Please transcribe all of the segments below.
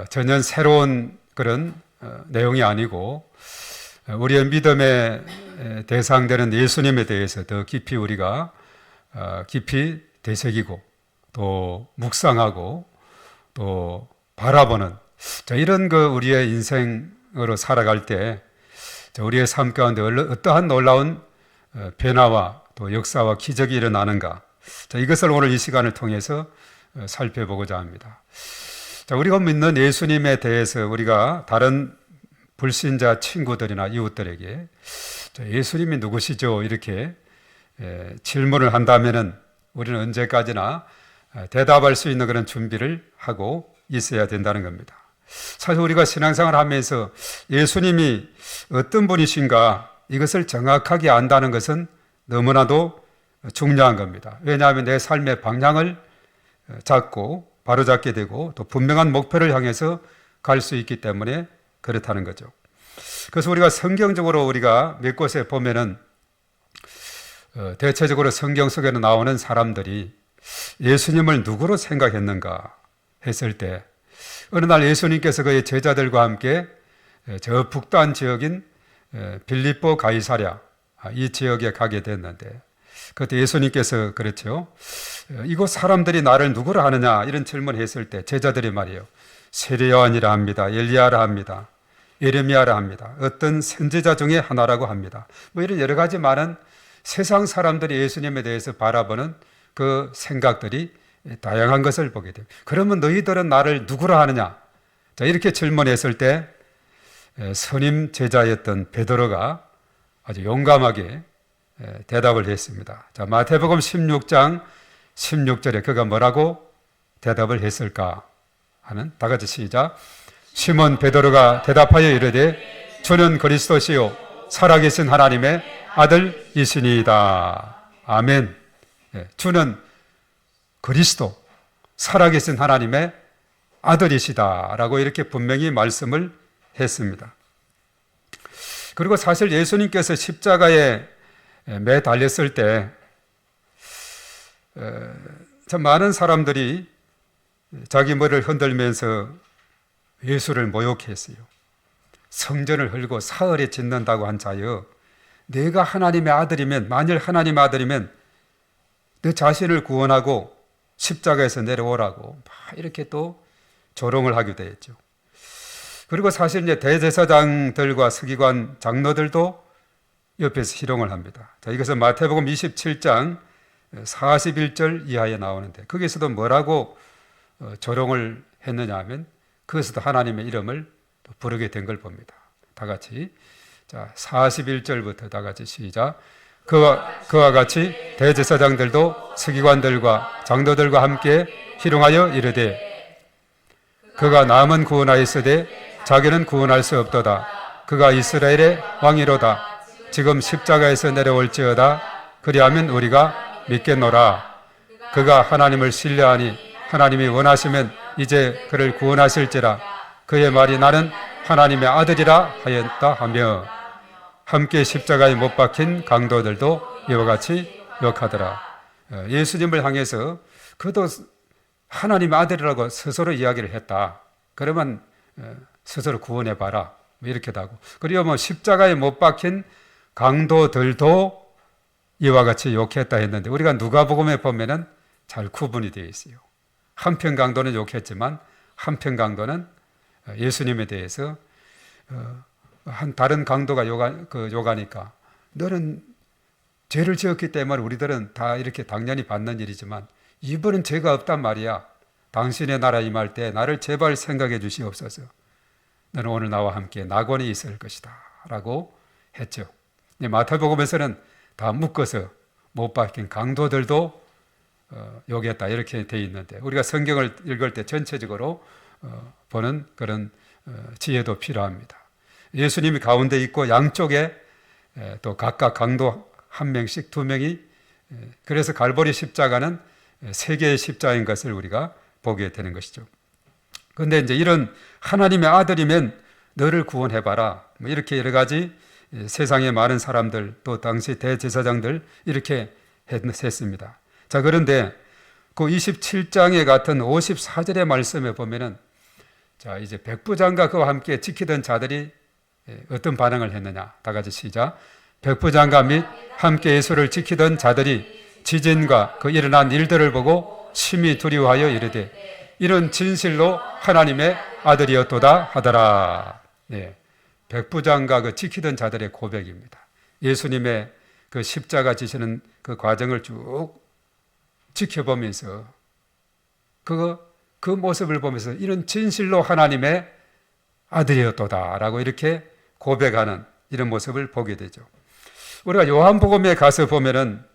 전혀 새로운 그런 내용이 아니고 우리의 믿음의 대상되는 예수님에 대해서 더 깊이 우리가 깊이 되새기고 또 묵상하고 또 바라보는 이런 우리의 인생으로 살아갈 때 우리의 삶 가운데 어떠한 놀라운 변화와 또 역사와 기적이 일어나는가, 이것을 오늘 이 시간을 통해서 살펴보고자 합니다. 우리가 믿는 예수님에 대해서 우리가 다른 불신자 친구들이나 이웃들에게 예수님이 누구시죠? 이렇게 질문을 한다면은 우리는 언제까지나 대답할 수 있는 그런 준비를 하고 있어야 된다는 겁니다. 사실 우리가 신앙생활을 하면서 예수님이 어떤 분이신가 이것을 정확하게 안다는 것은 너무나도 중요한 겁니다. 왜냐하면 내 삶의 방향을 잡고 바로잡게 되고 또 분명한 목표를 향해서 갈 수 있기 때문에 그렇다는 거죠. 그래서 우리가 성경적으로 우리가 몇 곳에 보면은 대체적으로 성경 속에 나오는 사람들이 예수님을 누구로 생각했는가 했을 때 어느 날 예수님께서 그의 제자들과 함께 저 북단 지역인 빌립보 가이사랴 이 지역에 가게 됐는데 그때 예수님께서 그랬죠. 이곳 사람들이 나를 누구라 하느냐 이런 질문을 했을 때 제자들이 말이에요. 세례 요한이라 합니다. 엘리야라 합니다. 예레미야라 합니다. 어떤 선지자 중에 하나라고 합니다. 뭐 이런 여러 가지 많은 세상 사람들이 예수님에 대해서 바라보는 그 생각들이 다양한 것을 보게 돼요. 그러면 너희들은 나를 누구라 하느냐? 자, 이렇게 질문했을 때 선임 제자였던 베드로가 아주 용감하게 대답을 했습니다. 자, 마태복음 16장 16절에 그가 뭐라고 대답을 했을까 하는 다 같이 시작. 시몬 베드로가 대답하여 이르되 주는 그리스도시요 살아계신 하나님의 아들이시니이다. 아멘. 주는 그리스도 살아계신 하나님의 아들이시다라고 이렇게 분명히 말씀을 했습니다. 그리고 사실 예수님께서 십자가에 매 달렸을 때 참 많은 사람들이 자기 머리를 흔들면서 예수를 모욕했어요. 성전을 헐고 사흘에 짓는다고 한 자여, 내가 하나님의 아들이면, 만일 하나님의 아들이면 너 자신을 구원하고 십자가에서 내려오라고 막 이렇게 또 조롱을 하기도 했죠. 그리고 사실 이제 대제사장들과 서기관 장로들도 옆에서 희롱을 합니다. 자, 이것은 마태복음 27장 41절 이하에 나오는데 거기서도 뭐라고 조롱을 했느냐 하면 그것에도 하나님의 이름을 부르게 된 걸 봅니다. 다 같이 자 41절부터 다 같이 시작. 그와 같이 대제사장들도 서기관들과 장로들과 함께 희롱하여 이르되 그가 남은 구원하였으되 자기는 구원할 수 없도다. 그가 이스라엘의 왕이로다. 지금 십자가에서 내려올지어다. 그리하면 우리가 믿겠노라. 그가 하나님을 신뢰하니 하나님이 원하시면 이제 그를 구원하실지라. 그의 말이 나는 하나님의 아들이라 하였다 하며 함께 십자가에 못 박힌 강도들도 이와 같이 욕하더라. 예수님을 향해서 그도 하나님의 아들이라고 스스로 이야기를 했다. 그러면 스스로 구원해봐라. 이렇게도 하고. 그리고 십자가에 못 박힌 강도들도 이와 같이 욕했다 했는데 우리가 누가복음에 보면은 잘 구분이 되어 있어요. 한편 강도는 욕했지만 한편 강도는 예수님에 대해서 한 다른 강도가 욕하니까 너는 죄를 지었기 때문에 우리들은 다 이렇게 당연히 받는 일이지만 이분은 죄가 없단 말이야. 당신의 나라 임할 때 나를 제발 생각해 주시옵소서. 너는 오늘 나와 함께 낙원에 있을 것이다 라고 했죠. 마태복음에서는 다 묶어서 못 박힌 강도들도 욕했다 이렇게 돼 있는데 우리가 성경을 읽을 때 전체적으로 보는 그런 지혜도 필요합니다. 예수님이 가운데 있고 양쪽에 또 각각 강도 한 명씩 두 명이 그래서 갈보리 십자가는 세 개의 십자인 것을 우리가 보게 되는 것이죠. 그런데 이제 이런 하나님의 아들이면 너를 구원해봐라 이렇게 여러 가지 세상의 많은 사람들 또 당시 대제사장들 이렇게 했습니다. 자, 그런데 그 27장에 같은 54절의 말씀에 보면은 자, 이제 백부장과 그와 함께 지키던 자들이 어떤 반응을 했느냐? 다 같이 시작. 백부장과 및 함께 예수를 지키던 자들이 지진과 그 일어난 일들을 보고 심히 두려워하여 이르되 이는 진실로 하나님의 아들이었도다 하더라. 네. 백부장과 그 지키던 자들의 고백입니다. 예수님의 그 십자가 지시는 그 과정을 쭉 지켜보면서 그 모습을 보면서 이런 진실로 하나님의 아들이었도다라고 이렇게 고백하는 이런 모습을 보게 되죠. 우리가 요한복음에 가서 보면은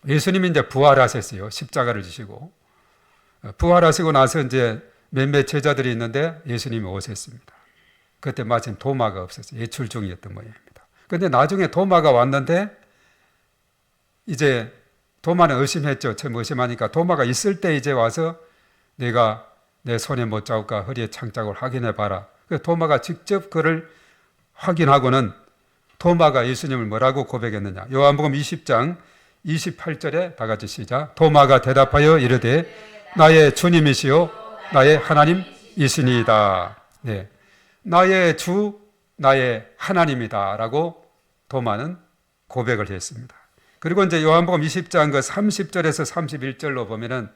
예수님이 이제 부활하셨어요. 십자가를 지시고 부활하시고 나서 이제 몇몇 제자들이 있는데 예수님이 오셨습니다. 그때 마침 도마가 없었어요. 예출 중이었던 모양입니다. 그런데 나중에 도마가 왔는데 이제 도마는 의심했죠. 참 의심하니까 도마가 있을 때 이제 와서 내가 내 손에 못자국과 허리에 창자국을 확인해 봐라. 그래서 도마가 직접 그를 확인하고는 도마가 예수님을 뭐라고 고백했느냐. 요한복음 20장 28절에 다 같이 시작. 도마가 대답하여 이르되 나의 주님이시요 나의 하나님이시니이다. 네. 나의 주 나의 하나님이다 라고 도마는 고백을 했습니다. 그리고 이제 요한복음 20장 그 30절에서 31절로 보면은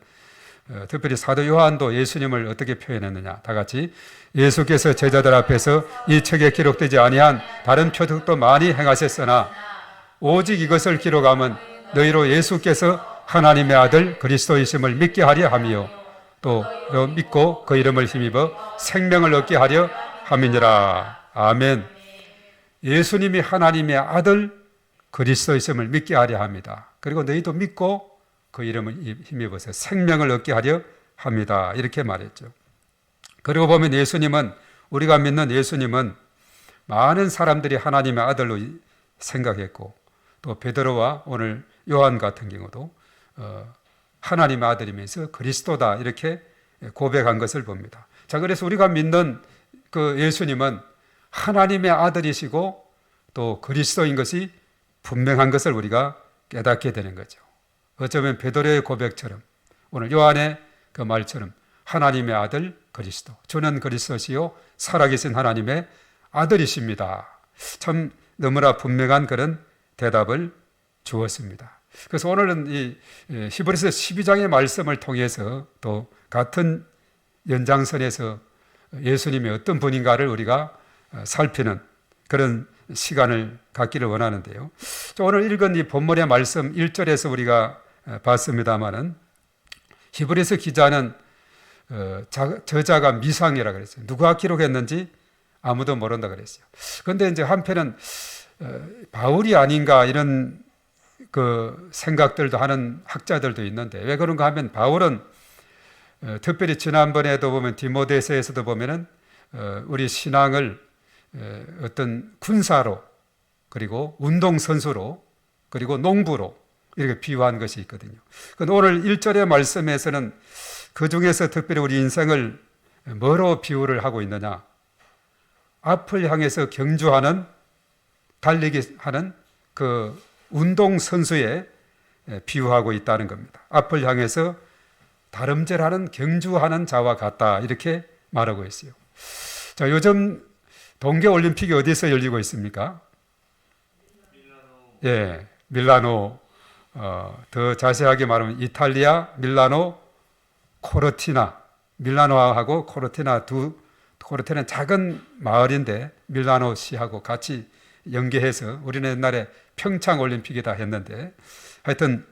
특별히 사도 요한도 예수님을 어떻게 표현했느냐. 다 같이 예수께서 제자들 앞에서 이 책에 기록되지 아니한 다른 표적도 많이 행하셨으나 오직 이것을 기록하면 너희로 예수께서 하나님의 아들 그리스도이심을 믿게 하려 함이요 또 믿고 그 이름을 힘입어 생명을 얻게 하려 함이니라. 아멘. 예수님이 하나님의 아들 그리스도이심을 믿게 하려 합니다. 그리고 너희도 믿고 그 이름을 힘입어서 생명을 얻게 하려 합니다. 이렇게 말했죠. 그리고 보면 예수님은 우리가 믿는 예수님은 많은 사람들이 하나님의 아들로 생각했고 또 베드로와 오늘 요한 같은 경우도 하나님의 아들이면서 그리스도다 이렇게 고백한 것을 봅니다. 자, 그래서 우리가 믿는 그 예수님은 하나님의 아들이시고 또 그리스도인 것이 분명한 것을 우리가 깨닫게 되는 거죠. 어쩌면 베드로의 고백처럼 오늘 요한의 그 말처럼 하나님의 아들 그리스도, 주는 그리스도시요 살아계신 하나님의 아들이십니다. 참 너무나 분명한 그런 대답을 주었습니다. 그래서 오늘은 이 히브리서 12장의 말씀을 통해서 또 같은 연장선에서 예수님이 어떤 분인가를 우리가 살피는 그런 시간을 갖기를 원하는데요. 오늘 읽은 이 본문의 말씀 1절에서 우리가 봤습니다마는 히브리서 기자는 저자가 미상이라고 그랬어요. 누가 기록했는지 아무도 모른다 그랬어요. 그런데 이제 한편은 바울이 아닌가 이런 그 생각들도 하는 학자들도 있는데 왜 그런가 하면 바울은 특별히 지난번에도 보면 디모데서에서도 보면은 우리 신앙을 어떤 군사로 그리고 운동선수로 그리고 농부로 이렇게 비유한 것이 있거든요. 그런데 오늘 1절의 말씀에서는 그 중에서 특별히 우리 인생을 뭐로 비유를 하고 있느냐? 앞을 향해서 경주하는 달리기 하는 그 운동선수에 비유하고 있다는 겁니다. 앞을 향해서 다름질하는 경주하는 자와 같다 이렇게 말하고 있어요. 자, 요즘 동계올림픽이 어디서 열리고 있습니까? 예, 밀라노. 더 자세하게 말하면 이탈리아 밀라노 코르티나. 밀라노하고 코르티나 코르티나는 작은 마을인데 밀라노시하고 같이 연계해서 우리는 옛날에 평창올림픽이다 했는데 하여튼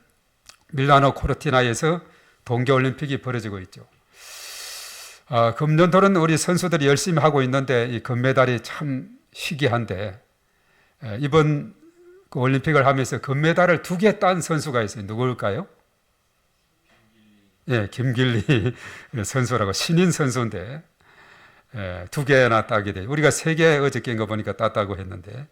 밀라노 코르티나에서 동계올림픽이 벌어지고 있죠. 금년도는 우리 선수들이 열심히 하고 있는데 이 금메달이 참 희귀한데 이번 그 올림픽을 하면서 금메달을 2개 딴 선수가 있어요. 누구일까요? 예, 김길리 선수라고 신인 선수인데 2개나 따게 돼요. 우리가 3개 어저께인 거 보니까 땄다고 했는데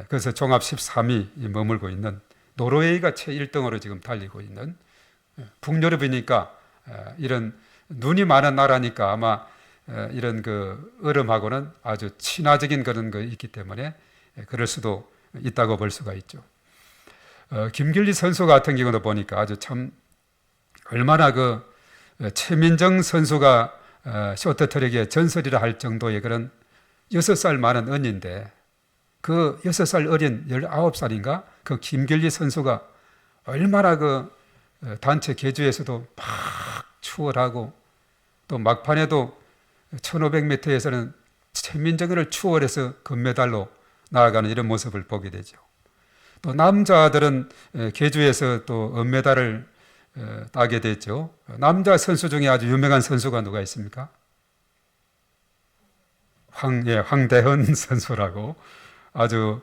그래서 종합 13위 머물고 있는 노르웨이가 최1등으로 지금 달리고 있는 북유럽이니까 이런 눈이 많은 나라니까 아마 이런 그 얼음하고는 아주 친화적인 그런 거 있기 때문에 그럴 수도 있다고 볼 수가 있죠. 김길리 선수 같은 경우도 보니까 아주 참 얼마나 그 최민정 선수가 쇼트트랙의 전설이라 할 정도의 그런 6살 많은 언니인데 그 6살 어린 19살인가 그 김결리 선수가 얼마나 그 단체 계주에서도 막 추월하고 또 막판에도 1500m에서는 최민정을 추월해서 금메달로 나아가는 이런 모습을 보게 되죠. 또 남자들은 계주에서 또 은메달을 따게 됐죠. 남자 선수 중에 아주 유명한 선수가 누가 있습니까? 황대헌 선수라고 아주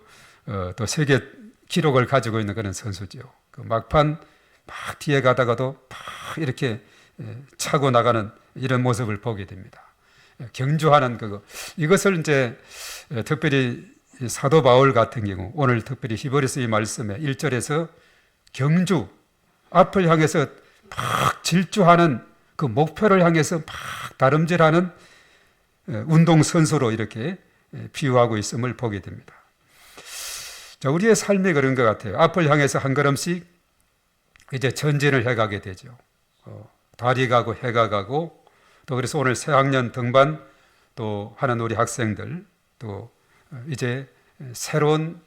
또 세계 기록을 가지고 있는 그런 선수죠. 그 막판 막 뒤에 가다가도 막 이렇게 차고 나가는 이런 모습을 보게 됩니다. 경주하는 그거 이것을 이제 특별히 사도 바울 같은 경우 오늘 특별히 히브리서 이 말씀에 1절에서 경주 앞을 향해서 막 질주하는 그 목표를 향해서 막 다름질하는 운동선수로 이렇게 비유하고 있음을 보게 됩니다. 자, 우리의 삶이 그런 것 같아요. 앞을 향해서 한 걸음씩 이제 전진을 해가게 되죠. 달이 가고 해가 가고 또 그래서 오늘 새학년 등반 또 하는 우리 학생들 또 이제 새로운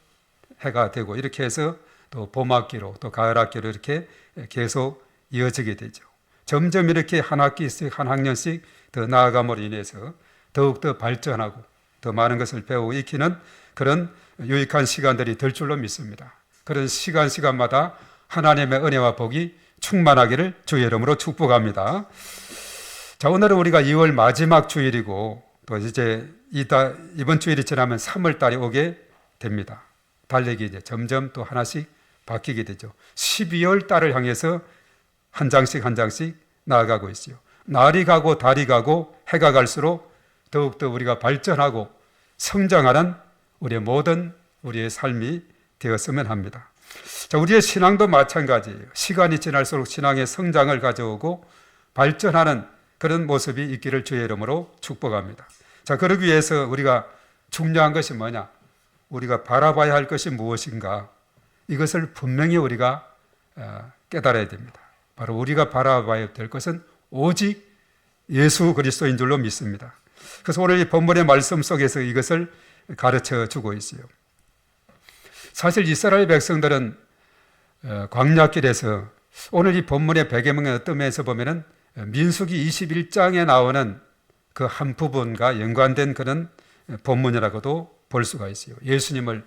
해가 되고 이렇게 해서 또 봄학기로 또 가을학기로 이렇게 계속 이어지게 되죠. 점점 이렇게 한 학기씩 한 학년씩 더 나아감으로 인해서 더욱더 발전하고 더 많은 것을 배우고 익히는 그런 유익한 시간들이 될 줄로 믿습니다. 그런 시간마다 하나님의 은혜와 복이 충만하기를 주의 이름으로 축복합니다. 자, 오늘은 우리가 2월 마지막 주일이고 또 이제 이번 주일이 지나면 3월 달이 오게 됩니다. 달력이 이제 점점 또 하나씩 바뀌게 되죠. 12월 달을 향해서 한 장씩 나아가고 있어요. 날이 가고 달이 가고 해가 갈수록 더욱더 우리가 발전하고 성장하는 우리의 삶이 되었으면 합니다. 자, 우리의 신앙도 마찬가지예요. 시간이 지날수록 신앙의 성장을 가져오고 발전하는 그런 모습이 있기를 주의 이름으로 축복합니다. 자, 그러기 위해서 우리가 중요한 것이 뭐냐? 우리가 바라봐야 할 것이 무엇인가? 이것을 분명히 우리가 깨달아야 됩니다. 바로 우리가 바라봐야 될 것은 오직 예수 그리스도인 줄로 믿습니다. 그래서 오늘 이 본문의 말씀 속에서 이것을 가르쳐 주고 있어요. 사실 이스라엘 백성들은 광야길에서 오늘 이 본문의 배경은 어떤 면에서 보면은 민수기 21장에 나오는 그 한 부분과 연관된 그런 본문이라고도 볼 수가 있어요. 예수님을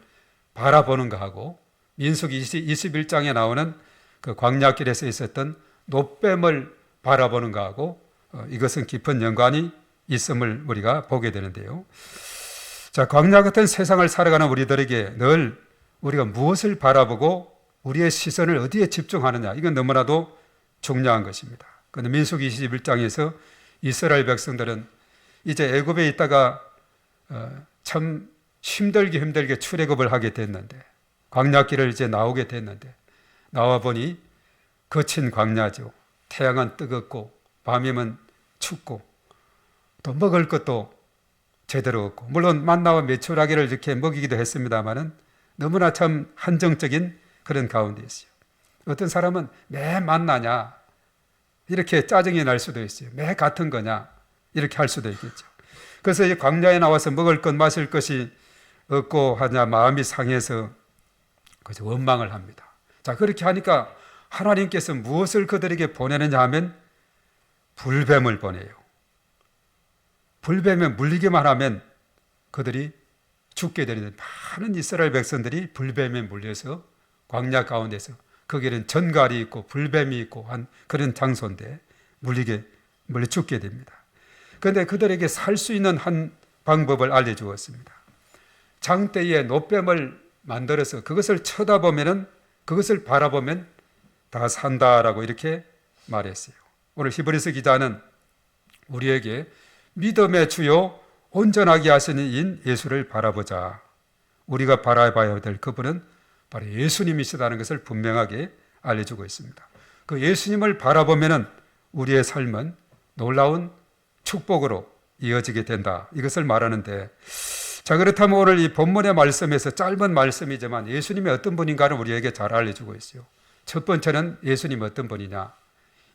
바라보는 것하고 민수기 21장에 나오는 그 광야길에서 있었던 놋뱀을 바라보는 것하고 이것은 깊은 연관이 있음을 우리가 보게 되는데요. 자, 광야 같은 세상을 살아가는 우리들에게 늘 우리가 무엇을 바라보고 우리의 시선을 어디에 집중하느냐, 이건 너무나도 중요한 것입니다. 그런데 민수기 21장에서 이스라엘 백성들은 이제 애굽에 있다가 참 힘들게 출애굽을 하게 됐는데 광야길을 이제 나오게 됐는데 나와 보니 거친 광야죠. 태양은 뜨겁고 밤이면 춥고 또 먹을 것도 제대로 없고 물론 만나와 메추라기를 이렇게 먹이기도 했습니다마는 너무나 참 한정적인 그런 가운데 있어요. 어떤 사람은 매 만나냐 이렇게 짜증이 날 수도 있어요. 매 같은 거냐 이렇게 할 수도 있겠죠. 그래서 이 광야에 나와서 먹을 것 마실 것이 없고 하냐 마음이 상해서 그저 원망을 합니다. 자, 그렇게 하니까 하나님께서 무엇을 그들에게 보내느냐 하면 불뱀을 보내요. 불뱀에 물리기만 하면 그들이 죽게 되는데 많은 이스라엘 백성들이 불뱀에 물려서 광야 가운데서 거기는 전갈이 있고 불뱀이 있고 한 그런 장소인데 물려 죽게 됩니다. 그런데 그들에게 살 수 있는 한 방법을 알려주었습니다. 장대에 놋뱀을 만들어서 그것을 쳐다보면은 그것을 바라보면 다 산다라고 이렇게 말했어요. 오늘 히브리서 기자는 우리에게 믿음의 주요 온전하게 하시는 인 예수를 바라보자. 우리가 바라봐야 될 그분은 바로 예수님이시다는 것을 분명하게 알려주고 있습니다. 그 예수님을 바라보면은 우리의 삶은 놀라운 축복으로 이어지게 된다. 이것을 말하는데, 자, 그렇다면 오늘 이 본문의 말씀에서 짧은 말씀이지만 예수님이 어떤 분인가를 우리에게 잘 알려주고 있어요. 첫 번째는 예수님이 어떤 분이냐.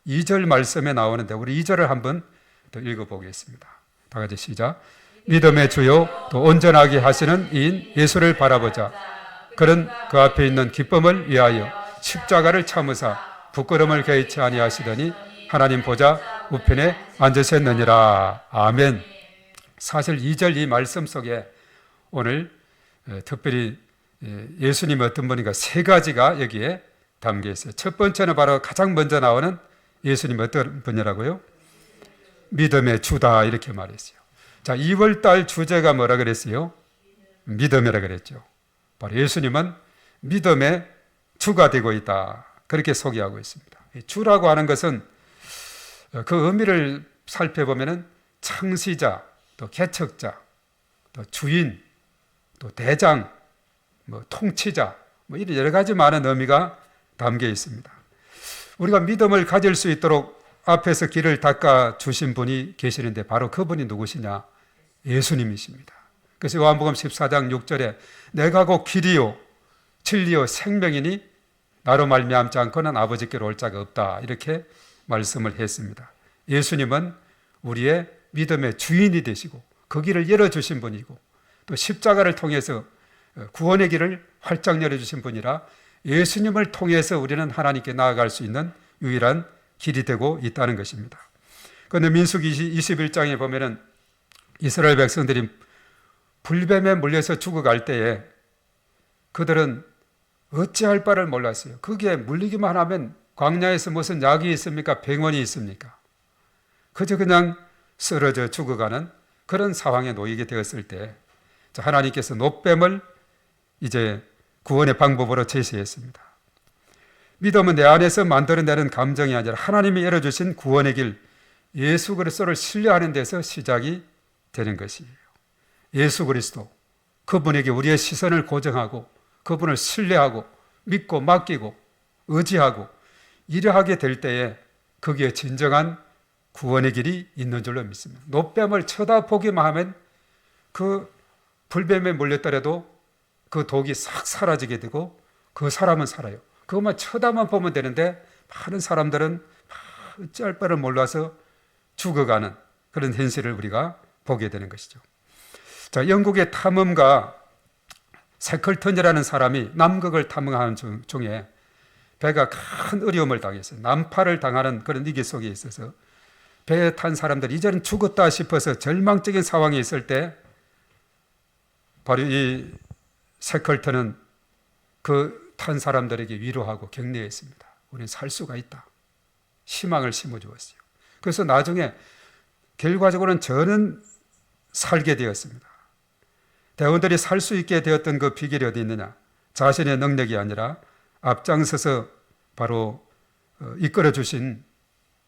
2절 말씀에 나오는데 우리 2절을 한번 또 읽어보겠습니다. 다 같이 시작. 믿음의 주요 또 온전하게 하시는 이인 예수를 바라보자. 그는 그 앞에 있는 기쁨을 위하여 십자가를 참으사 부끄러움을 개의치 아니하시더니 하나님 보좌 우편에 앉으셨느니라. 아멘. 사실 2절 이 말씀 속에 오늘 특별히 예수님의 어떤 분인가 세 가지가 여기에 담겨 있어요. 첫 번째는 바로 가장 먼저 나오는 예수님 어떤 분이라고요? 믿음의 주다 이렇게 말했어요. 자, 2월달 주제가 뭐라 그랬어요? 믿음이라 그랬죠. 바로 예수님은 믿음의 주가 되고 있다. 그렇게 소개하고 있습니다. 주라고 하는 것은 그 의미를 살펴보면 창시자, 또 개척자, 또 주인, 또 대장, 통치자, 이런 여러 가지 많은 의미가 담겨 있습니다. 우리가 믿음을 가질 수 있도록 앞에서 길을 닦아 주신 분이 계시는데 바로 그분이 누구시냐? 예수님이십니다. 그래서 요한복음 14장 6절에 내가 곧 길이요 진리요 생명이니 나로 말미암지 않고는 아버지께로 올 자가 없다 이렇게 말씀을 했습니다. 예수님은 우리의 믿음의 주인이 되시고 그 길을 열어주신 분이고 또 십자가를 통해서 구원의 길을 활짝 열어주신 분이라 예수님을 통해서 우리는 하나님께 나아갈 수 있는 유일한 길이 되고 있다는 것입니다. 그런데 민수기 21장에 보면은 이스라엘 백성들이 불뱀에 물려서 죽어갈 때에 그들은 어찌할 바를 몰랐어요. 그게 물리기만 하면 광야에서 무슨 약이 있습니까? 병원이 있습니까? 그저 그냥 쓰러져 죽어가는 그런 상황에 놓이게 되었을 때 하나님께서 노뱀을 이제 구원의 방법으로 제시했습니다. 믿음은 내 안에서 만들어내는 감정이 아니라 하나님이 열어주신 구원의 길 예수 그리스도를 신뢰하는 데서 시작이 되는 것이에요. 예수 그리스도 그분에게 우리의 시선을 고정하고 그분을 신뢰하고 믿고 맡기고 의지하고 이러하게 될 때에 거기에 진정한 구원의 길이 있는 줄로 믿습니다. 노뱀을 쳐다보기만 하면 그 불뱀에 물렸더라도 그 독이 싹 사라지게 되고 그 사람은 살아요. 그것만 쳐다만 보면 되는데 많은 사람들은 어찌할 바를 몰라서 죽어가는 그런 현실을 우리가 보게 되는 것이죠. 자, 영국의 탐험가 세클턴이라는 사람이 남극을 탐험하는 중에 배가 큰 어려움을 당했어요. 난파를 당하는 그런 위기 속에 있어서 배에 탄 사람들이 이제는 죽었다 싶어서 절망적인 상황에 있을 때 바로 이 세클턴은 그 탄 사람들에게 위로하고 격려했습니다. 우리는 살 수가 있다. 희망을 심어주었어요. 그래서 나중에 결과적으로는 저는 살게 되었습니다. 대원들이 살 수 있게 되었던 그 비결이 어디 있느냐? 자신의 능력이 아니라 앞장서서 바로 이끌어 주신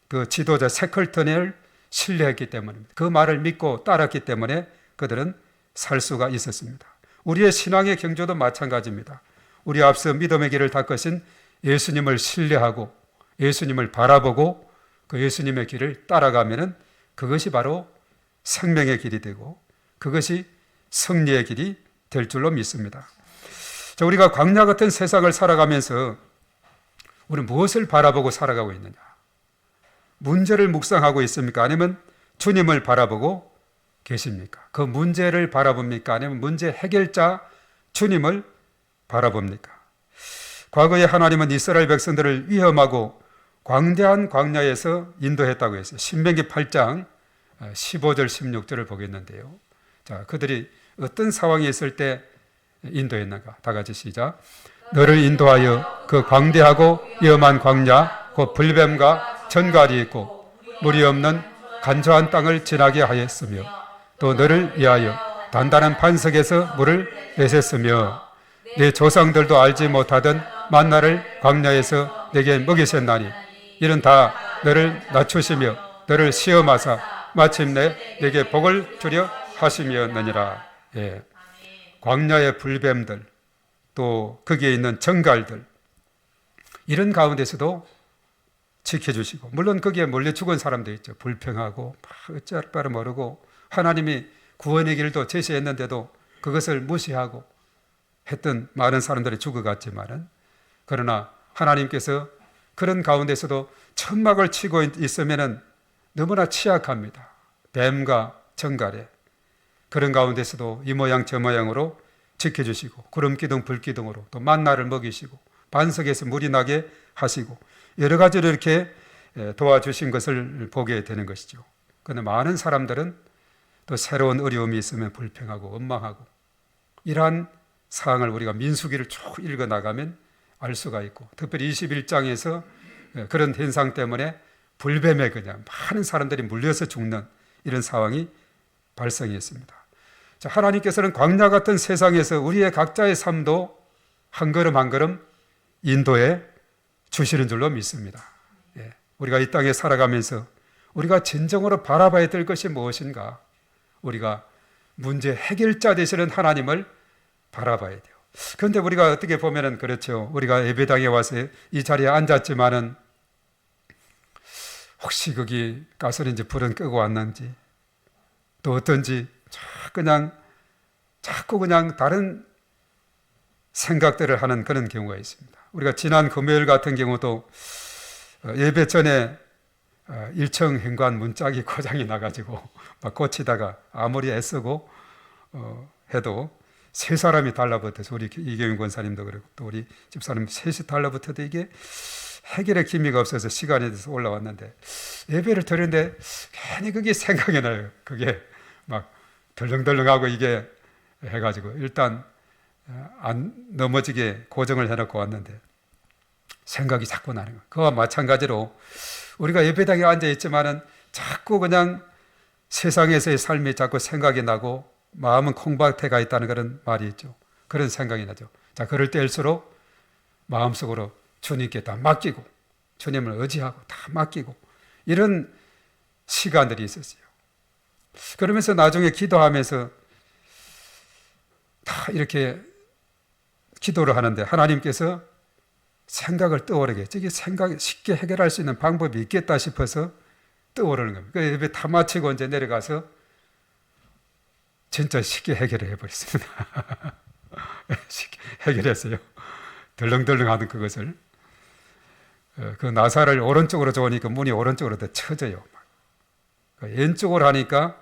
그 지도자 세클턴을 신뢰했기 때문입니다. 그 말을 믿고 따랐기 때문에 그들은 살 수가 있었습니다. 우리의 신앙의 경주도 마찬가지입니다. 우리 앞서 믿음의 길을 닦으신 예수님을 신뢰하고 예수님을 바라보고 그 예수님의 길을 따라가면은 그것이 바로 생명의 길이 되고 그것이 승리의 길이 될 줄로 믿습니다. 자, 우리가 광야 같은 세상을 살아가면서 우리는 무엇을 바라보고 살아가고 있느냐? 문제를 묵상하고 있습니까? 아니면 주님을 바라보고 계십니까? 그 문제를 바라봅니까? 아니면 문제 해결자 주님을 바라봅니까? 과거에 하나님은 이스라엘 백성들을 위험하고 광대한 광야에서 인도했다고 했어요. 신명기 8장 15절 16절을 보겠는데요. 자, 그들이 어떤 상황에 있을 때 인도했는가? 다 같이 시작. 너를 인도하여 그 광대하고 위험한 광야 곧 불뱀과 전갈이 있고 물이 없는 간조한 땅을 지나게 하였으며 또 너를 위하여 단단한 반석에서 물을 내셨으며 내 조상들도 알지 못하던 만나를 광야에서 내게 먹이셨나니 이는 다 너를 낮추시며 너를 시험하사 마침내 내게 복을 주려 하심이었느니라. 예. 광야의 불뱀들 또 거기에 있는 정갈들 이런 가운데서도 지켜주시고 물론 거기에 몰려 죽은 사람도 있죠. 불평하고 어찌할 바를 모르고 하나님이 구원의 길도 제시했는데도 그것을 무시하고 했던 많은 사람들이 죽어갔지만은 그러나 하나님께서 그런 가운데서도 천막을 치고 있으면은 너무나 취약합니다. 뱀과 정갈에. 그런 가운데서도 이 모양 저 모양으로 지켜주시고 구름기둥 불기둥으로 또 만나를 먹이시고 반석에서 물이 나게 하시고 여러 가지로 이렇게 도와주신 것을 보게 되는 것이죠. 그런데 많은 사람들은 또 새로운 어려움이 있으면 불평하고 원망하고 이러한 사항을 우리가 민수기를 쭉 읽어나가면 알 수가 있고 특별히 21장에서 그런 현상 때문에 불뱀에 그냥 많은 사람들이 물려서 죽는 이런 상황이 발생했습니다. 자, 하나님께서는 광야 같은 세상에서 우리의 각자의 삶도 한 걸음 한 걸음 인도해 주시는 줄로 믿습니다. 예, 우리가 이 땅에 살아가면서 우리가 진정으로 바라봐야 될 것이 무엇인가? 우리가 문제 해결자 되시는 하나님을 바라봐야 돼요. 그런데 우리가 어떻게 보면은 그렇죠. 우리가 예배당에 와서 이 자리에 앉았지만은 혹시 거기 가스레인지 불은 끄고 왔는지 또 어떤지 자꾸 그냥 다른 생각들을 하는 그런 경우가 있습니다. 우리가 지난 금요일 같은 경우도 예배 전에 1층 현관 문짝이 고장이 나가지고 막 고치다가 아무리 애쓰고 해도 세 사람이 달라붙어서 우리 이경윤 권사님도 그렇고 또 우리 집사님 셋이 달라붙어도 이게 해결의 기미가 없어서 시간이 돼서 올라왔는데 예배를 드리는데 괜히 그게 생각이 나요. 그게 막 덜렁덜렁하고 이게 해가지고 일단 안 넘어지게 고정을 해놓고 왔는데 생각이 자꾸 나는 거예요. 그와 마찬가지로 우리가 예배당에 앉아있지만은 자꾸 그냥 세상에서의 삶이 자꾸 생각이 나고 마음은 콩밭에 가 있다는 그런 말이 있죠. 그런 생각이 나죠. 자, 그럴 때일수록 마음속으로 주님께 다 맡기고 주님을 의지하고 다 맡기고 이런 시간들이 있었어요. 그러면서 나중에 기도하면서 다 이렇게 기도를 하는데 하나님께서 생각을 떠오르게 저게 생각 쉽게 해결할 수 있는 방법이 있겠다 싶어서 떠오르는 겁니다. 그 예배 다 마치고 이제 내려가서 진짜 쉽게 해결해 버렸습니다. 쉽게 해결했어요. 덜렁덜렁 하던 그것을 그 나사를 오른쪽으로 좋으니까 문이 오른쪽으로 더 쳐져요. 왼쪽으로 하니까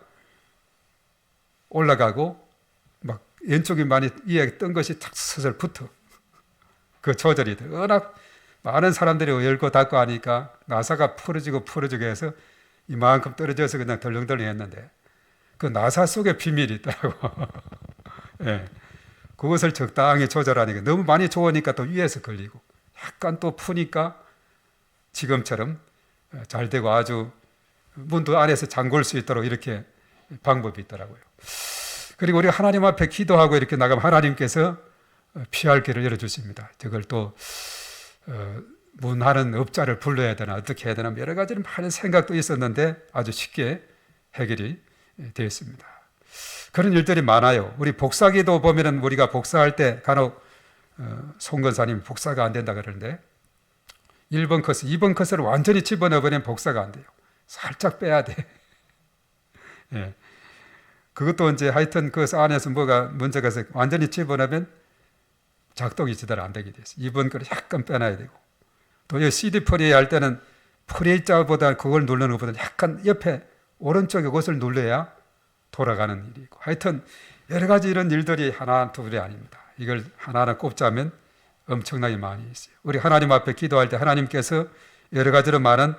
올라가고 막 왼쪽이 많이 위에 뜬 것이 탁 서슬 붙어. 그 조절이 돼. 워낙 많은 사람들이 열고 닫고 하니까 나사가 풀어지고 해서 이만큼 떨어져서 그냥 덜렁덜렁 했는데 그 나사 속에 비밀이 있더라고. 예. 그것을 적당히 조절하니까 너무 많이 좋으니까 또 위에서 걸리고 약간 또 푸니까 지금처럼 잘 되고 아주 문도 안에서 잠글 수 있도록 이렇게 방법이 있더라고요. 그리고 우리가 하나님 앞에 기도하고 이렇게 나가면 하나님께서 피할 길을 열어주십니다. 저걸 또 문하는 업자를 불러야 되나 어떻게 해야 되나 여러 가지 많은 생각도 있었는데 아주 쉽게 해결이 되었습니다. 그런 일들이 많아요. 우리 복사기도 보면은 우리가 복사할 때 간혹 송 권사님 복사가 안 된다 그러는데 1번 컷을 2번 컷을 완전히 집어넣어버리면 복사가 안 돼요. 살짝 빼야 돼. 예. 그것도 이제 하여튼 그 안에서 뭐가 문제가 있어서 완전히 집어넣으면 작동이 제대로 안 되게 돼서 2번 거를 약간 빼놔야 되고 또 이 CD 플레이 할 때는 플레이자보다 그걸 누르는 것보다 약간 옆에 오른쪽에 그것을 눌러야 돌아가는 일이고 하여튼 여러 가지 이런 일들이 하나 둘이 아닙니다. 이걸 하나하나 꼽자면 엄청나게 많이 있어요. 우리 하나님 앞에 기도할 때 하나님께서 여러 가지로 많은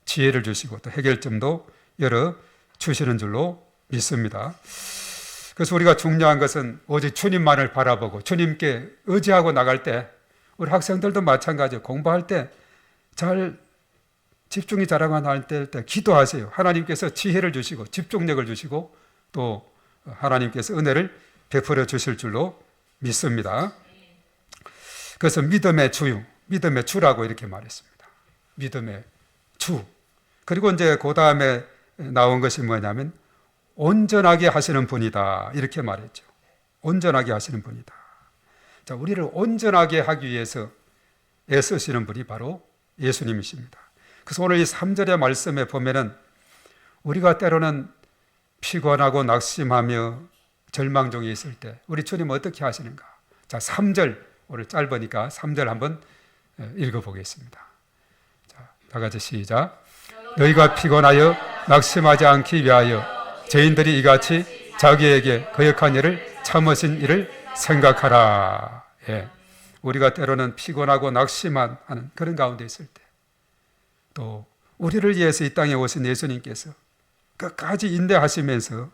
지혜를 주시고 또 해결점도 열어 주시는 줄로 믿습니다. 그래서 우리가 중요한 것은 오직 주님만을 바라보고 주님께 의지하고 나갈 때 우리 학생들도 마찬가지예요. 공부할 때 잘 집중이 잘하고 할 때 기도하세요. 하나님께서 지혜를 주시고 집중력을 주시고 또 하나님께서 은혜를 베풀어 주실 줄로 믿습니다. 그래서 믿음의 주라고 이렇게 말했습니다. 믿음의 주. 그리고 이제 그 다음에 나온 것이 뭐냐면 온전하게 하시는 분이다 이렇게 말했죠. 온전하게 하시는 분이다. 자, 우리를 온전하게 하기 위해서 애쓰시는 분이 바로 예수님이십니다. 그래서 오늘 이 3절의 말씀에 보면은 우리가 때로는 피곤하고 낙심하며 절망 중에 있을 때 우리 주님 어떻게 하시는가? 자, 3절 오늘 짧으니까 3절 한번 읽어보겠습니다. 자, 다 같이 시작. 너희가 피곤하여 낙심하지 않기 위하여 죄인들이 이같이 자기에게 거역한 일을 참으신 일을 생각하라. 예. 우리가 때로는 피곤하고 낙심하는 그런 가운데 있을 때, 또 우리를 위해서 이 땅에 오신 예수님께서 끝까지 인내하시면서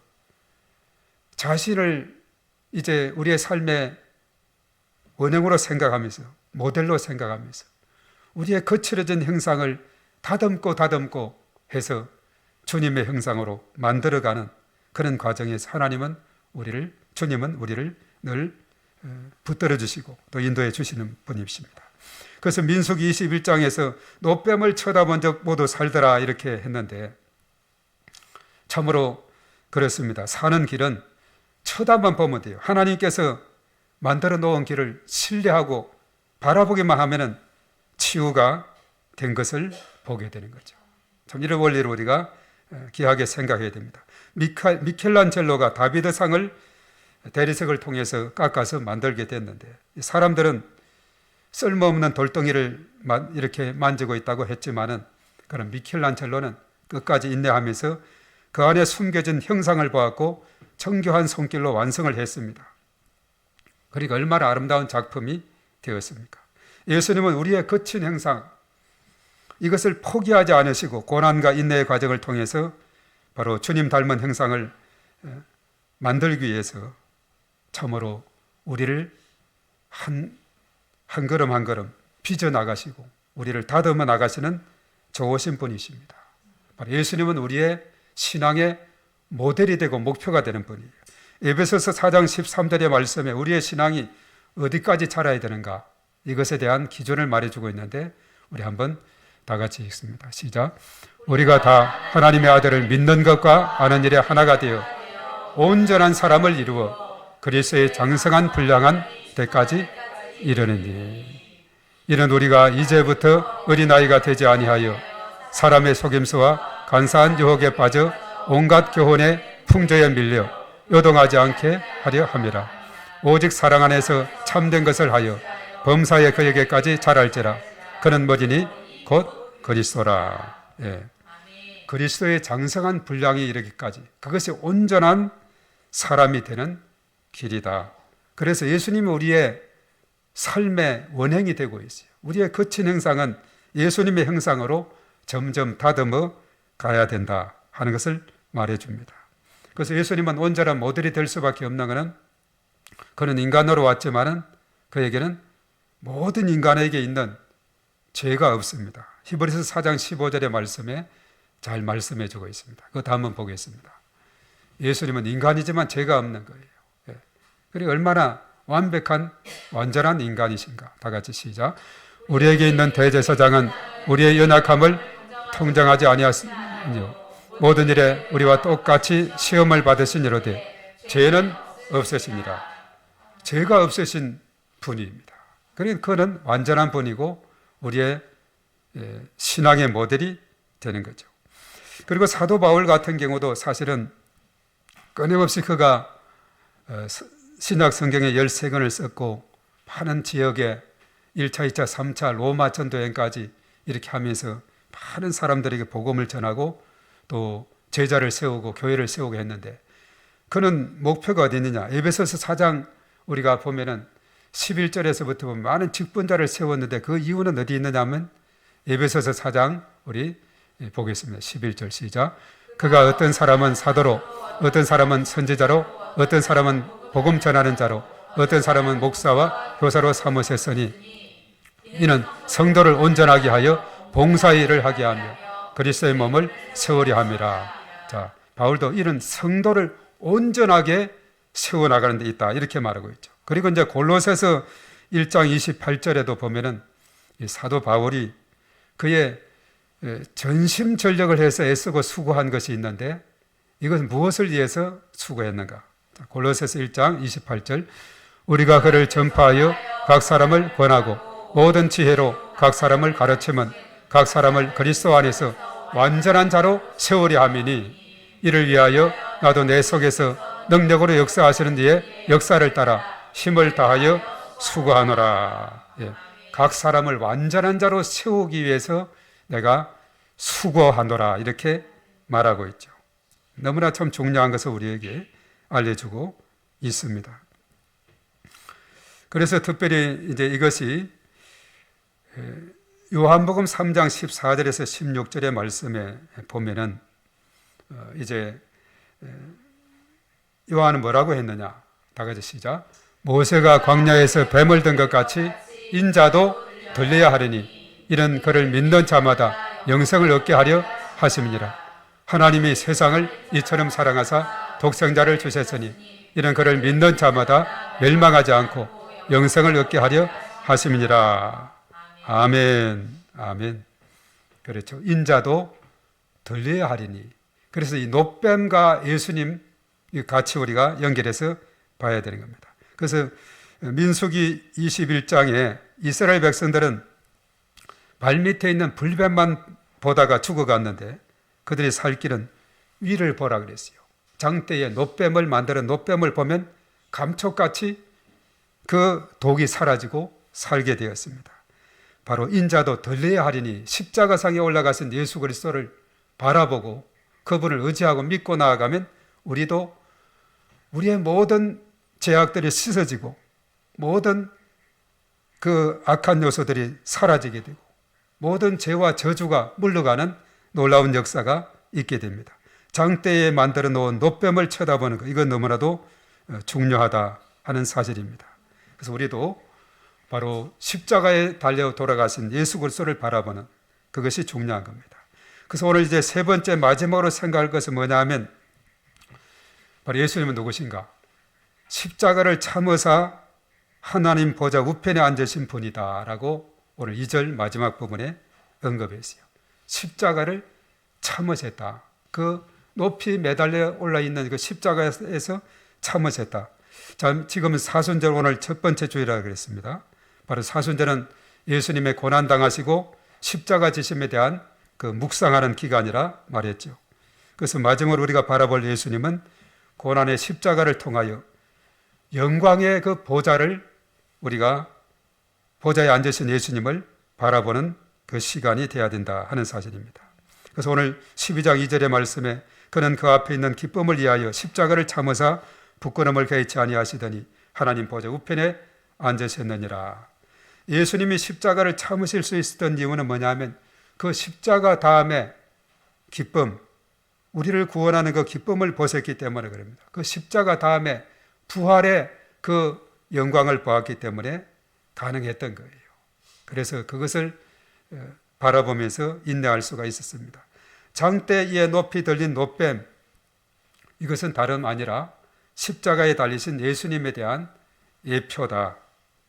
자신을 이제 우리의 삶의 원형으로 생각하면서, 모델로 생각하면서 우리의 거칠어진 형상을 다듬고 해서 주님의 형상으로 만들어가는 그런 과정에서 주님은 우리를 늘 붙들어 주시고 또 인도해 주시는 분이십니다. 그래서 민수기 21장에서 노뱀을 쳐다본 적 모두 살더라 이렇게 했는데, 참으로 그렇습니다. 사는 길은 쳐다만 보면 돼요. 하나님께서 만들어 놓은 길을 신뢰하고 바라보기만 하면은 치유가 된 것을 보게 되는 거죠. 참 이런 원리를 우리가 귀하게 생각해야 됩니다. 미켈란젤로가 다비드상을 대리석을 통해서 깎아서 만들게 됐는데, 사람들은 쓸모없는 돌덩이를 이렇게 만지고 있다고 했지만은, 그런 미켈란젤로는 끝까지 인내하면서 그 안에 숨겨진 형상을 보았고 정교한 손길로 완성을 했습니다. 그러니까 얼마나 아름다운 작품이 되었습니까? 예수님은 우리의 거친 형상, 이것을 포기하지 않으시고 고난과 인내의 과정을 통해서 바로 주님 닮은 형상을 만들기 위해서 참으로 우리를 한 걸음 한 걸음 빚어 나가시고 우리를 다듬어 나가시는 좋으신 분이십니다. 바로 예수님은 우리의 신앙의 모델이 되고 목표가 되는 분이에요. 에베소서 4장 13절의 말씀에 우리의 신앙이 어디까지 자라야 되는가, 이것에 대한 기준을 말해주고 있는데, 우리 한번 다 같이 읽습니다. 시작. 우리가 다 하나님의 아들을 믿는 것과 아는 일에 하나가 되어 온전한 사람을 이루어 그리스도의 장성한 분량한 때까지 이르느니, 이는 우리가 이제부터 어린아이가 되지 아니하여 사람의 속임수와 간사한 유혹에 빠져 온갖 교훈의 풍조에 밀려 요동하지 않게 하려 함이라. 오직 사랑 안에서 참된 것을 하여 범사의 그에게까지 자랄지라. 그는 뭐지니 곧 그리스도라. 예. 그리스도의 장성한 분량이 이르기까지, 그것이 온전한 사람이 되는 길이다. 그래서 예수님은 우리의 삶의 원행이 되고 있어요. 우리의 거친 형상은 예수님의 형상으로 점점 다듬어 가야 된다 하는 것을 말해줍니다. 그래서 예수님은 온전한 모델이 될 수밖에 없는 것은, 그는 인간으로 왔지만은 그에게는 모든 인간에게 있는 죄가 없습니다. 히브리서 4장 15절의 말씀에 잘 말씀해 주고 있습니다. 그거 한번 보겠습니다. 예수님은 인간이지만 죄가 없는 거예요. 예. 그리고 얼마나 완벽한 완전한 인간이신가. 다 같이 시작. 우리에게 있는 대제사장은 우리의 연약함을 통정하지 아니하시며 모든 일에 우리와 똑같이 시험을 받으시니로되 죄는 없으시니라. 죄가 없으신 분입니다. 그러니까 그는 완전한 분이고 우리의 신앙의 모델이 되는 거죠. 그리고 사도 바울 같은 경우도 사실은 끊임없이 그가 신약 성경의 13권을 썼고 많은 지역에 1차, 2차, 3차 로마 전도여행까지 이렇게 하면서 많은 사람들에게 복음을 전하고 또 제자를 세우고 교회를 세우고 했는데, 그는 목표가 어디 있느냐. 에베소서 4장 우리가 보면은 11절에서부터 보면 많은 직분자를 세웠는데 그 이유는 어디 있느냐 하면 에베소서 4장 우리 보겠습니다. 11절 시작. 그가 어떤 사람은 사도로, 어떤 사람은 선지자로, 어떤 사람은 복음 전하는 자로, 어떤 사람은 목사와 교사로 삼으셨으니 이는 성도를 온전하게 하여 봉사의 일을 하게 하며 그리스도의 몸을 세우려 함이라. 자, 바울도 이런 성도를 온전하게 세워나가는 데 있다 이렇게 말하고 있죠. 그리고 이제 골로새서 1장 28절에도 보면은 이 사도 바울이 그의 전심전력을 해서 애쓰고 수고한 것이 있는데, 이것은 무엇을 위해서 수고했는가? 골로새서 1장 28절. 우리가 그를 전파하여 각 사람을 권하고 모든 지혜로 각 사람을 가르치면 각 사람을 그리스도 안에서 완전한 자로 세우려 함이니 이를 위하여 나도 내 속에서 능력으로 역사하시는 이의 역사를 따라 힘을 다하여 수고하노라. 예. 각 사람을 완전한 자로 세우기 위해서 내가 수고하노라 이렇게 말하고 있죠. 너무나 참 중요한 것을 우리에게 알려주고 있습니다. 그래서 특별히 이제 이것이 요한복음 3장 14절에서 16절의 말씀에 보면은 이제 요한은 뭐라고 했느냐? 다 같이 시작. 모세가 광야에서 뱀을 든 것 같이 인자도 들려야 하리니 이는 그를 믿는 자마다 영생을 얻게 하려 하심이니라. 하나님이 세상을 이처럼 사랑하사 독생자를 주셨으니 이는 그를 믿는 자마다 멸망하지 않고 영생을 얻게 하려 하심이니라. 아멘. 아멘. 그렇죠. 인자도 들려야 하리니. 그래서 이 노뱀과 예수님 같이 우리가 연결해서 봐야 되는 겁니다. 그래서 민수기 21장에 이스라엘 백성들은 발밑에 있는 불뱀만 보다가 죽어갔는데 그들이 살 길은 위를 보라 그랬어요. 장대에 노뱀을 만들어 노뱀을 보면 감촉같이 그 독이 사라지고 살게 되었습니다. 바로 인자도 들려야 하리니 십자가상에 올라가신 예수 그리스도를 바라보고 그분을 의지하고 믿고 나아가면 우리도 우리의 모든 죄악들이 씻어지고 모든 그 악한 요소들이 사라지게 되고 모든 죄와 저주가 물러가는 놀라운 역사가 있게 됩니다. 장대에 만들어 놓은 노뱀을 쳐다보는 것, 이건 너무나도 중요하다 하는 사실입니다. 그래서 우리도 바로 십자가에 달려 돌아가신 예수 그리스도를 바라보는 그것이 중요한 겁니다. 그래서 오늘 이제 세 번째 마지막으로 생각할 것은 뭐냐 하면 바로 예수님은 누구신가? 십자가를 참으사 하나님 보좌 우편에 앉으신 분이다 라고 오늘 2절 마지막 부분에 언급했어요. 십자가를 참으셨다. 그 높이 매달려 올라있는 그 십자가에서 참으셨다. 자, 지금은 사순절 오늘 첫 번째 주일이라고 그랬습니다. 바로 사순절은 예수님의 고난당하시고 십자가 지심에 대한 그 묵상하는 기간이라 말했죠. 그래서 마지막으로 우리가 바라볼 예수님은 고난의 십자가를 통하여 영광의 그 보좌를 우리가 보좌에 앉으신 예수님을 바라보는 그 시간이 되어야 된다 하는 사실입니다. 그래서 오늘 12장 2절의 말씀에 그는 그 앞에 있는 기쁨을 위하여 십자가를 참으사 부끄러움을 개의치 아니하시더니 하나님 보좌 우편에 앉으셨느니라. 예수님이 십자가를 참으실 수 있었던 이유는 뭐냐면 그 십자가 다음에 기쁨, 우리를 구원하는 그 기쁨을 보셨기 때문에 그럽니다. 그 십자가 다음에 부활의 그 영광을 보았기 때문에 가능했던 거예요. 그래서 그것을 바라보면서 인내할 수가 있었습니다. 장대 위에 높이 들린 노뱀, 이것은 다름 아니라 십자가에 달리신 예수님에 대한 예표다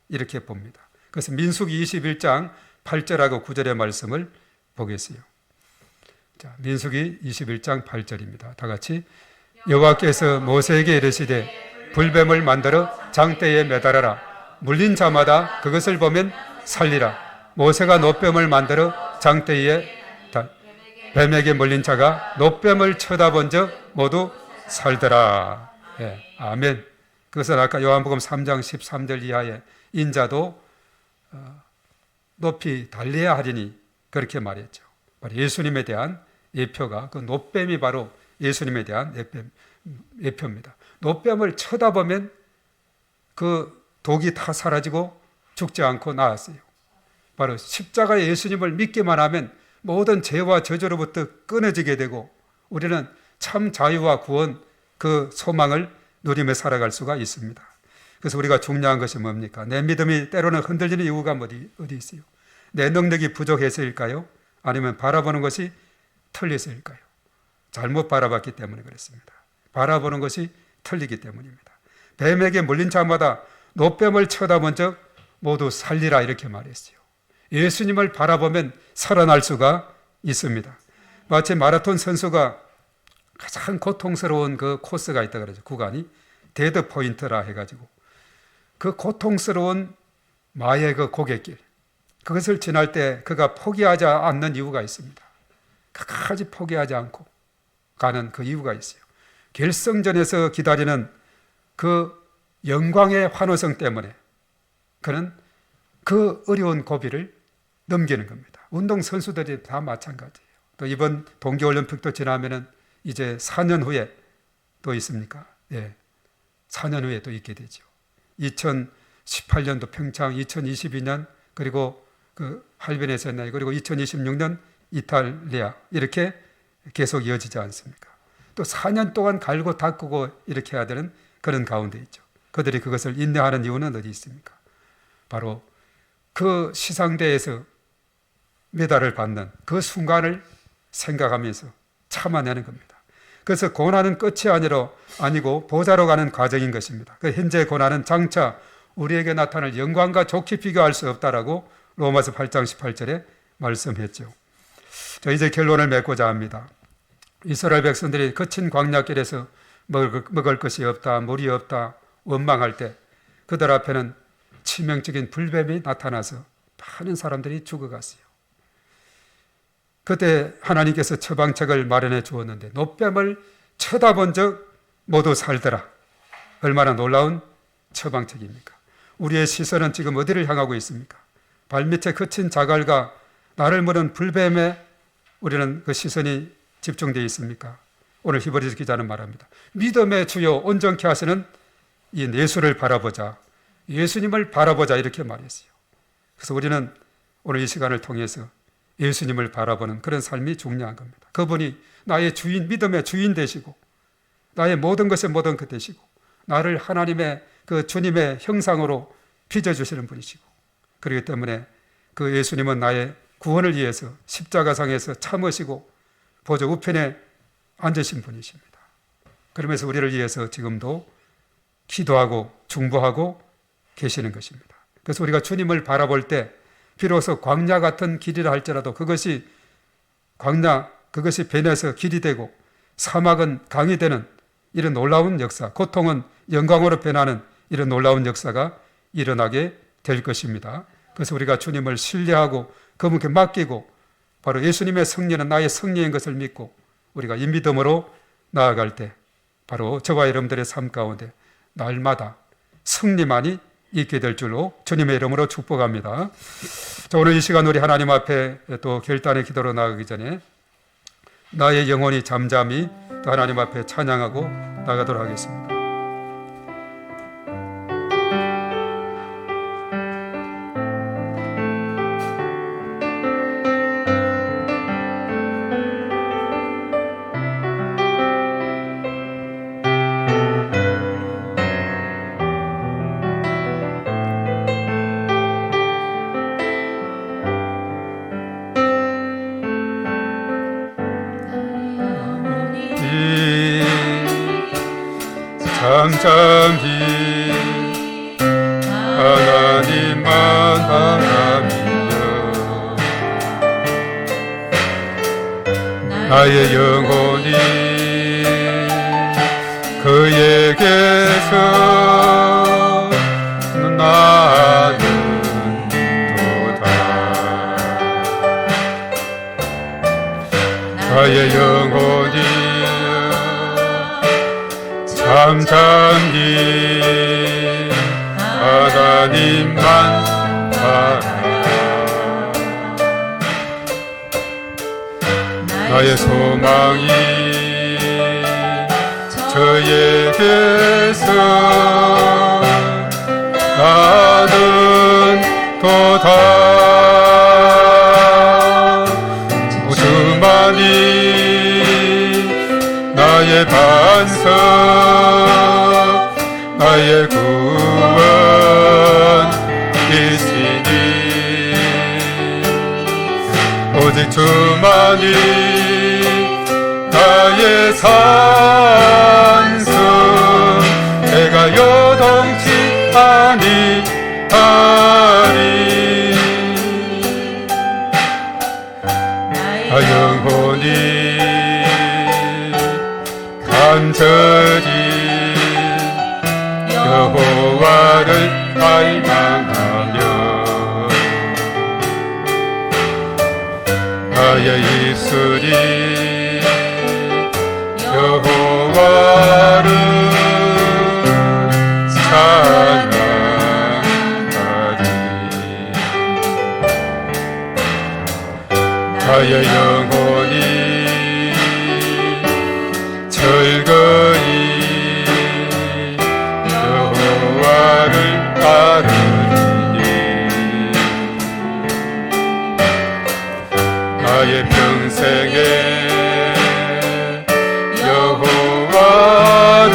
이렇게 봅니다. 그래서 민수기 21장 8절하고 9절의 말씀을 보겠어요. 자, 민수기 21장 8절입니다. 다 같이 여호와께서 모세에게 이르시되 불뱀을 만들어 장대에 매달아라. 물린 자마다 그것을 보면 살리라. 모세가 노뱀을 만들어 장대에 뱀에게 물린 자가 노뱀을 쳐다본 적 모두 살더라. 예, 아멘. 그것은 아까 요한복음 3장 13절 이하에 인자도 높이 달려야 하리니 그렇게 말했죠. 바로 예수님에 대한 예표가 그 노뱀이 바로 예수님에 대한 예표입니다. 노뱀을 쳐다보면 그 독이 다 사라지고 죽지 않고 나았어요. 바로 십자가의 예수님을 믿기만 하면 모든 죄와 저주로부터 끊어지게 되고 우리는 참 자유와 구원 그 소망을 누리며 살아갈 수가 있습니다. 그래서 우리가 중요한 것이 뭡니까? 내 믿음이 때로는 흔들리는 이유가 어디 있어요? 내 능력이 부족해서일까요? 아니면 바라보는 것이 틀려서일까요? 잘못 바라봤기 때문에 그렇습니다. 바라보는 것이 틀리기 때문입니다. 뱀에게 물린 자마다 노뱀을 쳐다본 적 모두 살리라 이렇게 말했어요. 예수님을 바라보면 살아날 수가 있습니다. 마치 마라톤 선수가 가장 고통스러운 그 코스가 있다 그러죠. 구간이 데드 포인트라 해가지고 그 고통스러운 마의 그 고갯길 그것을 지날 때 그가 포기하지 않는 이유가 있습니다. 끝까지 포기하지 않고 가는 그 이유가 있어요. 결승전에서 기다리는 그 영광의 환호성 때문에 그는 그 어려운 고비를 넘기는 겁니다. 운동선수들이 다 마찬가지예요. 또 이번 동계올림픽도 지나면은 이제 4년 후에 또 있습니까? 예. 4년 후에 또 있게 되죠. 2018년도 평창, 2022년 그리고 그 할빈에서 했나요? 그리고 2026년 이탈리아 이렇게 계속 이어지지 않습니까? 또 4년 동안 갈고 닦고 이렇게 해야 되는 그런 가운데 있죠. 그들이 그것을 인내하는 이유는 어디 있습니까? 바로 그 시상대에서 메달을 받는 그 순간을 생각하면서 참아내는 겁니다. 그래서 고난은 끝이 아니고 보좌로 가는 과정인 것입니다. 그 현재 고난은 장차 우리에게 나타날 영광과 좋게 비교할 수 없다라고 로마서 8장 18절에 말씀했죠. 자, 이제 결론을 맺고자 합니다. 이스라엘 백성들이 거친 광야길에서 먹을 것이 없다, 물이 없다, 원망할 때 그들 앞에는 치명적인 불뱀이 나타나서 많은 사람들이 죽어갔어요. 그때 하나님께서 처방책을 마련해 주었는데 노뱀을 쳐다본 적 모두 살더라. 얼마나 놀라운 처방책입니까? 우리의 시선은 지금 어디를 향하고 있습니까? 발밑에 거친 자갈과 나를 무는 불뱀에 우리는 그 시선이 집중되어 있습니까? 오늘 히브리서 기자는 말합니다. 믿음의 주요 온전케 하시는 이 예수를 바라보자. 예수님을 바라보자 이렇게 말했어요. 그래서 우리는 오늘 이 시간을 통해서 예수님을 바라보는 그런 삶이 중요한 겁니다. 그분이 나의 주인, 믿음의 주인 되시고 나의 모든 것의 모든 것 되시고 나를 하나님의 그 주님의 형상으로 빚어주시는 분이시고 그렇기 때문에 그 예수님은 나의 구원을 위해서 십자가상에서 참으시고 보좌 우편에 앉으신 분이십니다. 그러면서 우리를 위해서 지금도 기도하고 중보하고 계시는 것입니다. 그래서 우리가 주님을 바라볼 때 비로소 광야 같은 길이라 할지라도 그것이 광야, 그것이 변해서 길이 되고 사막은 강이 되는 이런 놀라운 역사, 고통은 영광으로 변하는 이런 놀라운 역사가 일어나게 될 것입니다. 그래서 우리가 주님을 신뢰하고 그분께 맡기고 바로 예수님의 승리는 나의 승리인 것을 믿고 우리가 이 믿음으로 나아갈 때 바로 저와 여러분들의 삶 가운데 날마다 승리만이 있게 될 줄로 주님의 이름으로 축복합니다. 자, 오늘 이 시간 우리 하나님 앞에 또 결단의 기도로 나가기 전에 나의 영혼이 잠잠히 또 하나님 앞에 찬양하고 나가도록 하겠습니다. 잠잠히 하나님만 바라보며 나의 영혼이 그에게서 나는도다. 나의 영혼이 잠잠히 하나님만 바라. 나의 소망이 저에게서 나는 도다. 주만이 나의 반석 나의 구원이시니 오직 주만이 나의 산성 내가 요동치 아니하리. 나 영혼이 간절히 여호와를 갈망하며 나의 입술이 여호와를 찬양하리. 나의 영혼이 따르니 나의 평생에 여호와를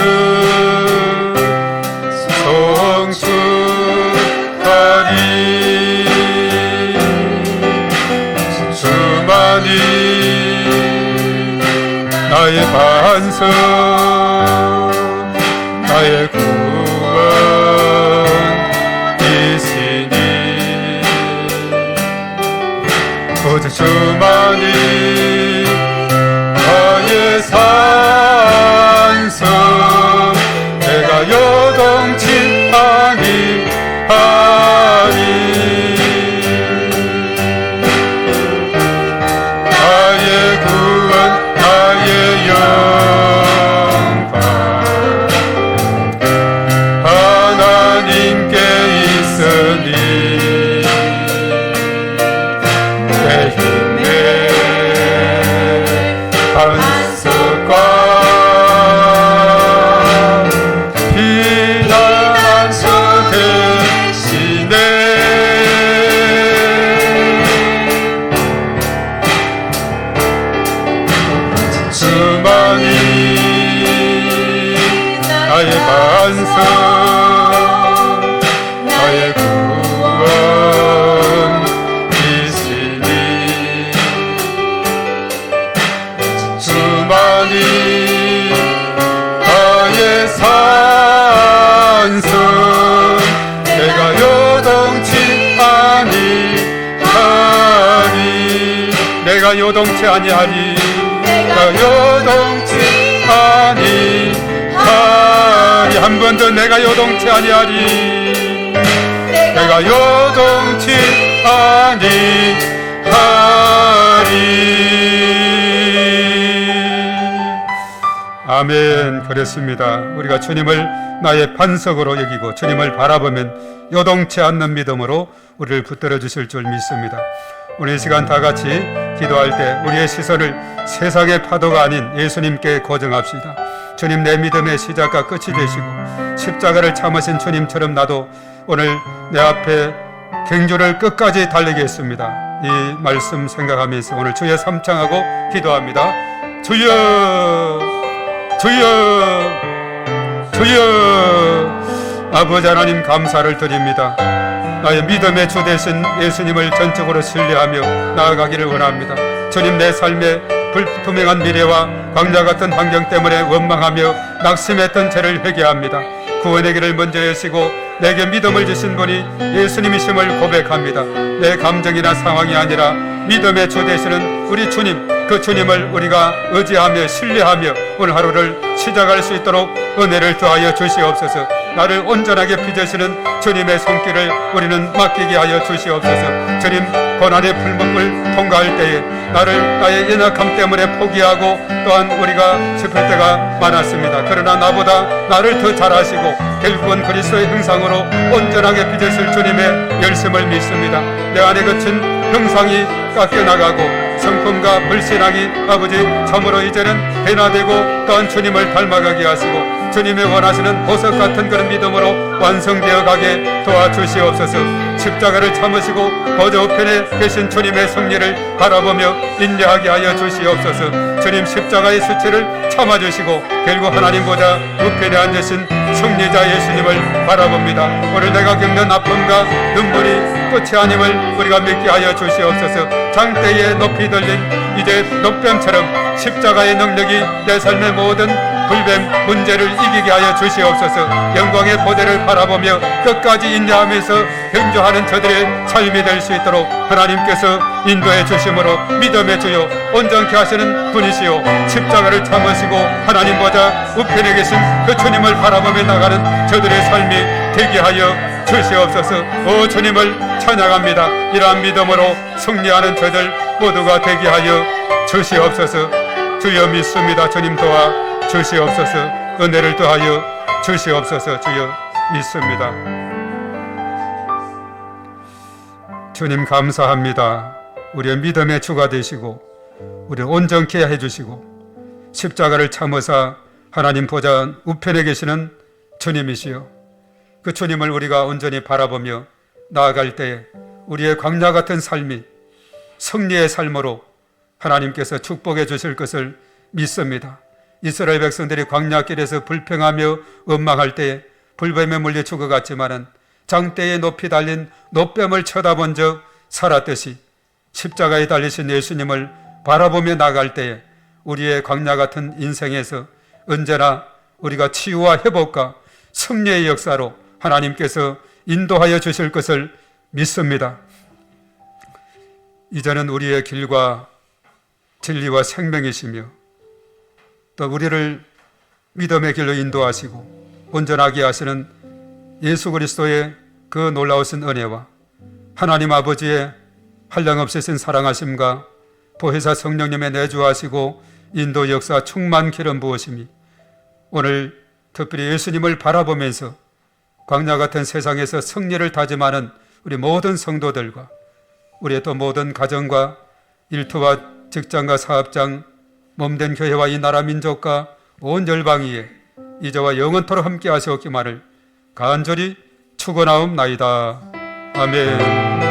송축하리. 주만이 나의 반석 나의 구원이시니 오직 주만이 나의 산성 내가 요동치 아니하리. 나의 구원 나의 영광 하나님께 있으니 내 힘의 반석과 피난처 되시네. 주만이 나의 반석 나의 구원이시니 주만이 나의 산성 내가 요동치 아니하리. 내가 요동치 아니하리. 내가 요동치 아니하리. 한 번 더 내가 요동치 아니하리. 내가 요동치 아니하리. 아멘. 그렇습니다. 우리가 주님을 나의 반석으로 여기고 주님을 바라보면 요동치 않는 믿음으로 우리를 붙들어 주실 줄 믿습니다. 우리 이 시간 다 같이 기도할 때 우리의 시선을 세상의 파도가 아닌 예수님께 고정합시다. 주님 내 믿음의 시작과 끝이 되시고 십자가를 참으신 주님처럼 나도 오늘 내 앞에 경주를 끝까지 달리겠습니다. 이 말씀 생각하면서 오늘 주여 삼창하고 기도합니다. 주여 주여 주여. 아버지 하나님 감사를 드립니다. 나의 믿음의 주 되신 예수님을 전적으로 신뢰하며 나아가기를 원합니다. 주님 내 삶의 불투명한 미래와 광야 같은 환경 때문에 원망하며 낙심했던 죄를 회개합니다. 구원의 길을 먼저 여시고 내게 믿음을 주신 분이 예수님이심을 고백합니다. 내 감정이나 상황이 아니라 믿음의 주 되시는 우리 주님, 그 주님을 우리가 의지하며 신뢰하며 오늘 하루를 시작할 수 있도록 은혜를 더하여 주시옵소서. 나를 온전하게 빚으시는 주님의 손길을 우리는 맡기게 하여 주시옵소서. 주님 고난의 풀목을 통과할 때에 나의 연약함 때문에 포기하고 또한 우리가 슬플 때가 많았습니다. 그러나 나보다 나를 더 잘하시고 결국은 그리스도의 형상으로 온전하게 빚으실 주님의 열심을 믿습니다. 내 안에 거친 형상이 깎여나가고 성품과 불신앙이 아버지 참으로 이제는 변화되고 또한 주님을 닮아가게 하시고 주님의 원하시는 보석 같은 그런 믿음으로 완성되어 가게 도와주시옵소서. 십자가를 참으시고 보좌 우편에 계신 주님의 승리를 바라보며 인내하게 하여 주시옵소서. 주님 십자가의 수치를 참아주시고 결국 하나님 보좌 우편에 앉으신 승리자 예수님을 바라봅니다. 오늘 내가 겪는 아픔과 눈물이 끝이 아님을 우리가 믿게 하여 주시옵소서. 장대에 높이 들린 이제 녹뱀처럼 십자가의 능력이 내 삶의 모든 불뱀 문제를 이기게 하여 주시옵소서. 영광의 보좌를 바라보며 끝까지 인내하면서 경주하는 저들의 삶이 될 수 있도록 하나님께서 인도해 주심으로 믿음의 주요 온전케 하시는 분이시요 십자가를 참으시고 하나님 보좌 우편에 계신 그 주님을 바라보며 나가는 저들의 삶이 되게 하여 주시옵소서. 오 주님을 찬양합니다. 이러한 믿음으로 승리하는 저들 모두가 되게 하여 주시옵소서. 주여 믿습니다. 주님 도와 주시옵소서. 은혜를 더하여 주시옵소서. 주여 믿습니다. 주님 감사합니다. 우리의 믿음의 주가 되시고 우리를 온전케 해주시고 십자가를 참으사 하나님 보좌 우편에 계시는 주님이시여 그 주님을 우리가 온전히 바라보며 나아갈 때 우리의 광야 같은 삶이 승리의 삶으로 하나님께서 축복해 주실 것을 믿습니다. 이스라엘 백성들이 광야길에서 불평하며 원망할 때에 불뱀에 물려 죽어갔지만은 장대에 높이 달린 노뱀을 쳐다본 적 살았듯이 십자가에 달리신 예수님을 바라보며 나갈 때에 우리의 광야 같은 인생에서 언제나 우리가 치유와 회복과 승리의 역사로 하나님께서 인도하여 주실 것을 믿습니다. 이제는 우리의 길과 진리와 생명이시며 또 우리를 믿음의 길로 인도하시고 온전하게 하시는 예수 그리스도의 그 놀라우신 은혜와 하나님 아버지의 한량없으신 사랑하심과 보혜사 성령님의 내주하시고 인도 역사 충만 기름 부으심이 오늘 특별히 예수님을 바라보면서 광야 같은 세상에서 승리를 다짐하는 우리 모든 성도들과 우리의 또 모든 가정과 일터와 직장과 사업장 몸된 교회와 이 나라 민족과 온 열방 위에 이제와 영원토록 함께 하시옵기만을 간절히 축원하옵나이다. 아멘.